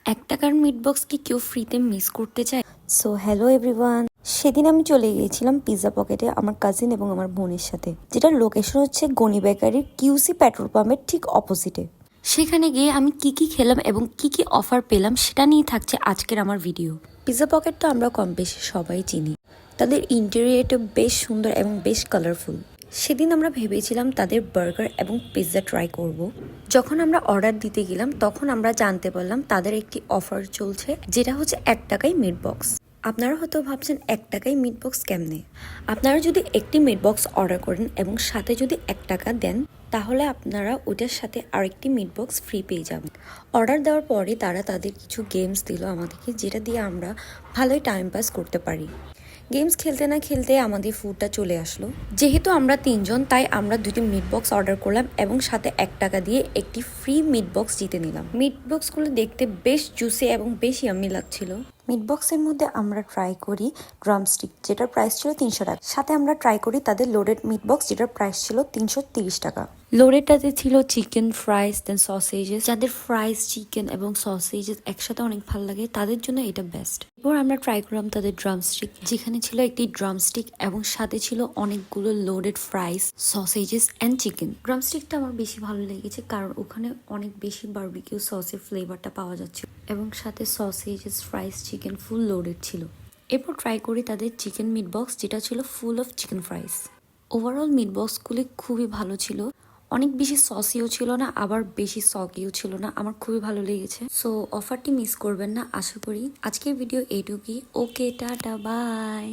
৳১ meat box কি কেউ ফ্রিতে মিস করতে চায়? সো হ্যালো এভরিওয়ান, সেদিন আমি চলে গিয়েছিলাম পিৎজা পকেটে আমার কাজিন এবং আমার বোনের সাথে, যেটার লোকেশন হচ্ছে গনি বেকারির কিউসি পেট্রোল পাম্পের ঠিক অপোজিটে। সেখানে গিয়ে আমি কি কি খেলাম এবং কি কি অফার পেলাম সেটা নিয়ে থাকছে আজকের আমার ভিডিও। পিৎজা পকেট তো আমরা কম বেশি সবাই চিনি, তাদের ইন্টেরিয়রটা বেশ সুন্দর এবং বেশ কালারফুল। সেদিন আমরা ভেবেছিলাম তাদের বার্গার এবং পিৎজা ট্রাই করব। যখন আমরা অর্ডার দিতে গেলাম তখন আমরা জানতে পারলাম তাদের একটি অফার চলছে, যেটা হচ্ছে ৳1 মিট বক্স। আপনারা হয়তো ভাবছেন ৳1 মিট বক্স কেমনে। আপনারা যদি একটি মিট বক্স অর্ডার করেন এবং সাথে যদি ৳1 দেন, তাহলে আপনারা ওটার সাথে আরেকটি মিট বক্স ফ্রি পেয়ে যাবেন। অর্ডার দেওয়ার পরে তারা তাদের কিছু গেমস দিল আমাদেরকে, যেটা দিয়ে আমরা ভালোই টাইম পাস করতে পারি। গেমস খেলতে না খেলতে আমাদের ফুডটা চলে আসলো। যেহেতু আমরা 3জন, তাই আমরা 2টি মিট বক্স অর্ডার করলাম এবং সাথে ৳1 দিয়ে একটি ফ্রি মিট বক্স জিতে নিলাম। মিট বক্সগুলো দেখতে বেশ জুসি এবং বেশ ইয়াম্মি লাগছিল। মিট বক্সের মধ্যে আমরা ট্রাই করি ড্রামস্টিক, যেটার প্রাইস ছিল ৳300। সাথে আমরা ট্রাই করি তাদের লোডেড মিট বক্স, যেটার প্রাইস ছিল ৳330। লোডেডটাতে ছিল চিকেন ফ্রাইস, দেন সসেজেস। যাদের ফ্রাইস, চিকেন এবং সসেজেস একসাথে অনেক ভালো লাগে তাদের জন্য এটা বেস্ট। এরপর আমরা ট্রাই করলাম তাদের ড্রামস্টিক, যেখানে ছিল একটি ড্রামস্টিক এবং সাথে ছিল অনেকগুলো loaded fries, sausages and chicken. ড্রামস্টিকটা আমার বেশি ভালো লেগেছে কারণ ওখানে অনেক বেশি বারবিকিউ সসের ফ্লেভারটা পাওয়া যাচ্ছে এবং সাথে sausages, fries, chicken full loaded ছিল। এরপর ট্রাই করি তাদের চিকেন মিট বক্স, যেটা ছিল full of chicken fries. Overall meat বক্সগুলি খুবই ভালো ছিল, অনেক বেশি সসিও ছিল না, আবার বেশি সকিও ছিল না। আমার খুবই ভালো লেগেছে। সো অফারটি মিস করবেন না। আশা করি আজকের ভিডিও এইটুকুই। ওকে, টাটা, বাই।